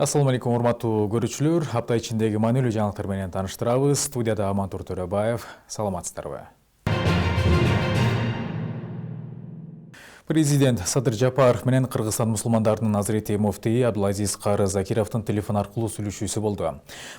Assalamu alaikum, урматтуу көрүүчүлөр. Апта ичиндеги маанилүү жаңылыктар менен тааныштырабыз. Студияда Амантур Төрөбаев. Саламатсыздарбы? Президент Садыр Жапаров менен Кыргызстан мусулмандарынын Азирети муфтии Абдулазиз Кары Закировдун телефон аркылуу сүйлөшүүсү болду.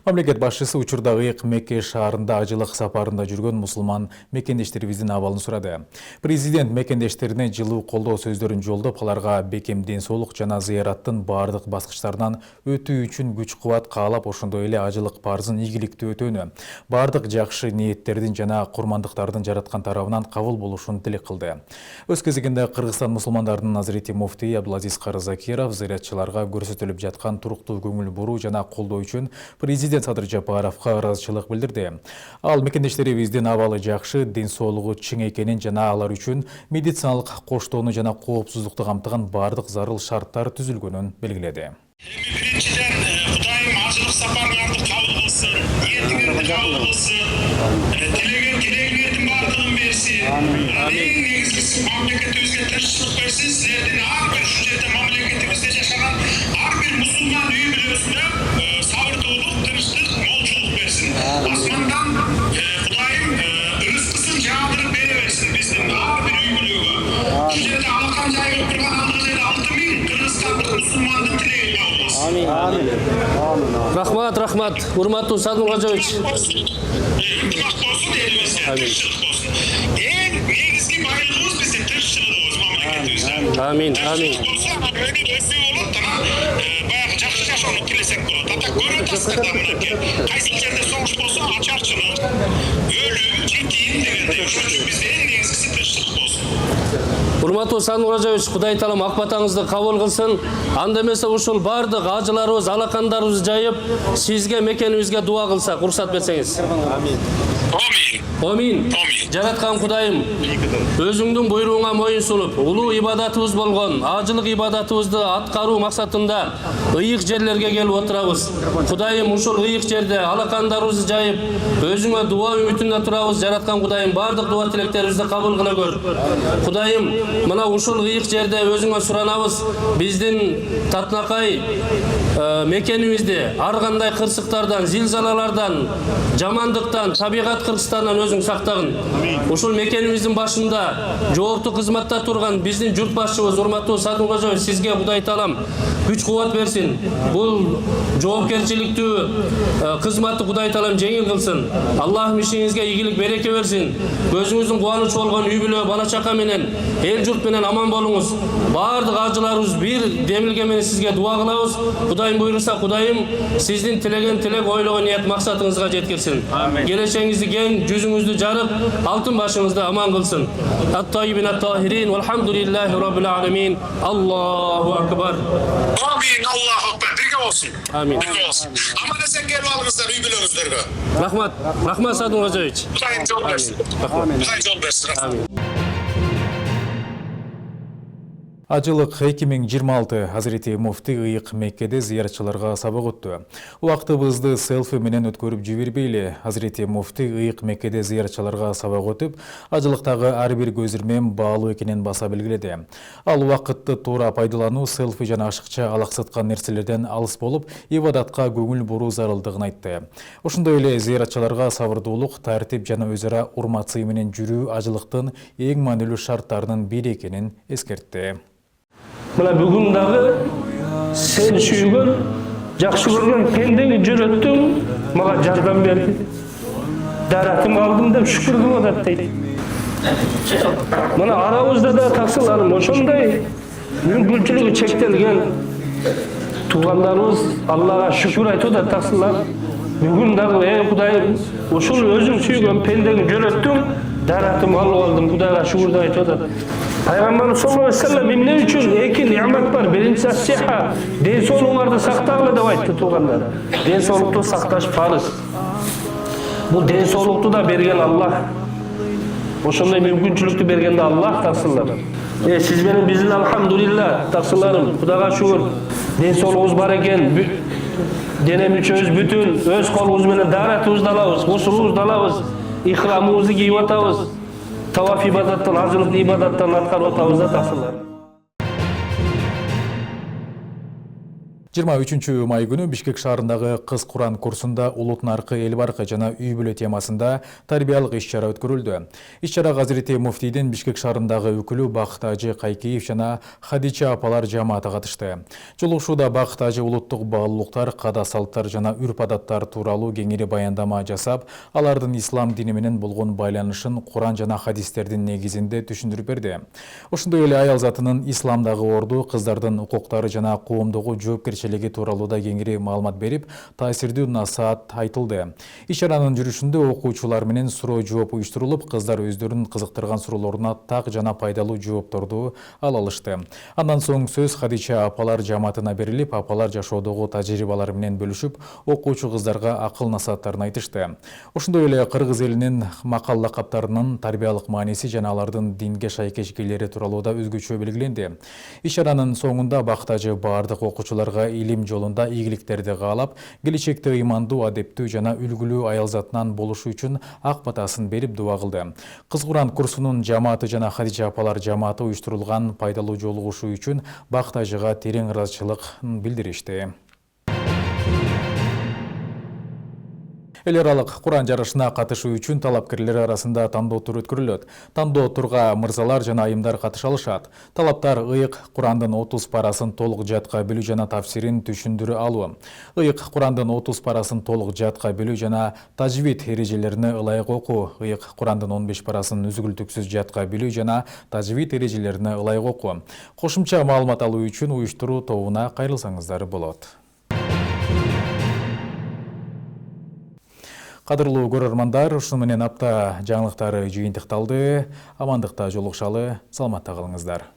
Мамлекет башчысы учурда ыйык Мекке шаарында ажылык сапарында жүргөн мусулман мекендештерибиздин абалын сурады. Президент мекендештерине жылуу колдоо сөздөрүн жолдоп, аларга бекем ден соолук жана зыяраттын бардык баскычтарынан өтүү үчүн күч-кубат каалап, ошондой эле ажылык парзын ийгиликтүү өтүүнү, бардык жакшы ниеттердин жана курмандыктардын жараткан тарабынан кабыл болушун тилек кылды. Өз кезегинде Кыргызстан мусулмандарынын Азирети муфтии Абдулазиз Кары Закиров зыяратчыларга көрсөтүлүп жаткан туруктуу көңүл буруу жана колдоо үчүн президент Садыр Жапаровго ыраазычылык билдирди. Ал мекендештерибиздин абалы жакшы, ден соолугу чың экенин жана алар үчүн медициналык коштоону жана коопсуздукту камтыган бардык зарыл шарттар түзүлгөнүн белгиледи. Биринчиден, Кудайым ажылык сапарларды кабыл кылсын, ниетиңерди кабыл кылсын, тилегеңердин бардыгын берсин. Эң негизгиси мамлекетибизге тынччылык берсин. Силердин ар бир ушул жерде мамлекетибизде жашаган ар бир мусулман үй бүлөсүнө сабырдуулук, тынчтык, молчулук берсин. Асмандан Кудайым рызкысын жаадырып бере берсин биздин ар бир үй бүлөгө. Ушул жерде алакан жайылып турган 6,000 кыргызстандык мусулмандын тилеги кабыл кылсын. Рахмат, урматтуу Садыр Кожоевич. Ынтымак болсун элибизде, тынччылык болсун. Эң негизги байлыгыбыз биздин тынччылыгыбыз мамлекетибизде. Амин. Болсо, өнүк өсүү болот, баягы жакшы жашоону тилесек болот. Ата көрүп атасыздар да мынакей. Кайсы жерде согуш болсо, ачарчылык, өлүм, жетим дегендей. Ошон үчүн бизде эң негизгиси тынччылык болсун. Урматтуу Садыр Кожоевич, Кудай таалам ак батаңызды кабыл кылсын. Анда эмесе ушул бардык ажыларыбыз, алакандарыбызды жайып, сизге, мекенибизге дуа кылсак, уруксат берсеңиз. Амин. Жараткан Кудайым, өзүңдүн буйругуңа моюн сунуп, улуу ибадатыбыз болгон ажылык ибадатыбызды аткаруу максатында ыйык жерлерге келип отурабыз. Кудайым, ушул ыйык жерде алакандарыбызды жайып, өзүңө дуа үмүтүндө турабыз. Жараткан Кудайым, бардык дуа тилектерибизди кабыл кыла көр. Кудайым, мына ушул ыйык жерде өзүңө суранабыз. Биздин татынакай мекенибизди ар кандай кырсыктардан, зилзалалардан, жамандыктан, табигат кыргызстандан өзүң сактагын. Ушул мекенибиздин башында жооптуу кызматта турган биздин журт башчыбыз урматтуу Садыр Кожоевич, сизге Кудай таалам күч-кубат берсин. Бул жоопкерчиликтүү кызматты Кудай таалам жеңил кылсын. Аллахым ишиңизге ийгилик, береке берсин. Көзүңүздүн кубанычы болгон үй бүлө, бала чака менен, эл журт менен аман болуңуз. Бардык ажыларыбыз бир демилге менен сизге дуа кылабыз. Кудайым буйруса, Кудайым сиздин тилеген тилек, ойлогон ниет максатыңызга жеткирсин. Келечегиңизди кең, жүзүңүздү жарык, алтын башыңызды аман кылсын. Ат-тайибин ат-тахирин, валхамдулиллахи раббил аламин. Аллаху акбар. Амин, Аллаху акбар. Бирге болсун. Амин. Аман эсен келип алыңыздар үй бүлөңүздөргө. Рахмат Садыр Кожоевич. Кудайым жол берсин. Кудай жол берсин. Ажылык 2026 Азирети муфти ыйык Меккеде зыяратчыларга сабак өттү. Убактыбызды селфи менен өткөрүп жибербейли. Азирети муфти ыйык Меккеде зыяратчыларга сабак өтүп, ажылыктагы ар бир көзүрмем баалуу экенин баса белгиледи. Ал убакытты туура пайдалануу, селфи жана ашыкча алаксыткан нерселерден алыс болуп, ибадатка көңүл буруу зарылдыгын айтты. Ошондой эле зыяратчыларга сабырдуулук, тартип жана өз ара урмат-сый менен жүрүү ажылыктын эң маанилүү шарттарынын бири экенин эскертти. Мына бүгүн дагы сен сүйгөн, жакшы көргөн пендеңи жөнөттүң, мага жардам берди. Даратым алдым деп шүкүр кылып атат дейт. Мына арабызда да таксыларым ошондой мүмкүнчүлүгү чектелген туугандарыбыз Аллага шүкүр айтып атат таксылар. Бүгүн дагы Кудайым, ушул өзүң сүйгөн пендеңи жөнөттүң, даратым алып алдым, Кудайга шүкүр айтып атат. Пайгамбарыбыз саллаллаху алейхи ва саллям эмне үчүн эки неамат бар? Биринчиси сиха, ден соолугуңарды сактагыла деп айтты туугандар. Ден соолукту сакташ фарыз. Бул ден соолукту да берген Аллах. Ошондой мүмкүнчүлүктү берген да Аллах таксылар. Сиз менен биздин алхамдулилла таксыларым, Кудайга шүкүр. Ден соолугубуз бар экен. Дене мүчөбүз бүтүн, өз колубуз менен даратыбызды алабыз, гусулубузду алабыз, ихрамыбызды кийип атабыз. Таваф ибадаттан, ажылык ибадаттан аткарып атабыз да таксылар. 23 май күнү Бишкек шаарындагы кыз Куран курсунда улут наркы, эл баркы жана үй бүлө темасында тарбиялык иш-чара өткөрүлдү. Иш-чарага Азирети муфтийдин Бишкек шаарындагы өкүлү Бакыт Ажы Кайкеев жана Хадича апалар жамааты катышты. Жолугушууда Бакыт Ажы улуттук баалуулуктар, када салттар жана үрп-адаттар тууралуу кеңири баяндама жасап, алардын ислам дини менен болгон байланышын Куран жана хадистердин негизинде түшүндүрүп берди. Ошондой эле аял затынын исламдагы орду, кыздардын укуктары жана коомдогу жоопкерчилиги тууралууда кеңири маалымат берип, таасирдүү насаат айтылды. Иш-чаранын жүрүшүндө окуучулар менен суроо жооп уюштурулуп, кыздар өздөрүн кызыктырган суроолоруна так жана пайдалуу жоопторду ала алышты. Андан соң сөз Хадича апалар жамаатына берилип, апалар жашоодогу тажрыйбалары менен бөлүшүп, окуучу кыздарга акыл насааттарын айтышты. Ошондой эле кыргыз элинин макал лакаптарынын тарбиялык мааниси жана алардын динге шайкешкелери тууралууда өзгөчө белгиленди. Иш-чаранын соңунда Бакыт Ажы баардык окуучуларга илим жолунда ийгиликтерди каалап, келечекте ыймандуу, адептүү жана үлгүлүү аял затынан болушу үчүн ак батасын берип дуа кылды. Кыз Куран курсунун жамааты жана Хадича апалар жамааты уюштурулган пайдалуу жолугушуу үчүн Бакыт Ажыга терең ыраазычылык билдиришти. Эл аралык Куран жарышына катышуу үчүн талапкерлер арасында тандоо туру өткөрүлөт. Тандоо турга мырзалар жана айымдар катыша алышат. Талаптар ыйык Курандын 30 парасын толук жатка билүү жана тафсирин түшүндүрө алуу. Ыйык Курандын 30 парасын толук жатка билүү жана тажвид эрежелерине ылайык окуу. Ыйык Курандын 15 парасын үзгүлтүксүз жатка билүү жана тажвид эрежелерине ылайык окуу. Кошумча маалымат алуу үчүн уюштуруу тобуна кайрылсаңыздар болот. Кадырлуу көрөрмандар, ушуну менен апта жаңылыктары жыйынтыкталды. Амандыкта жолугушалы, саламатта калыңыздар.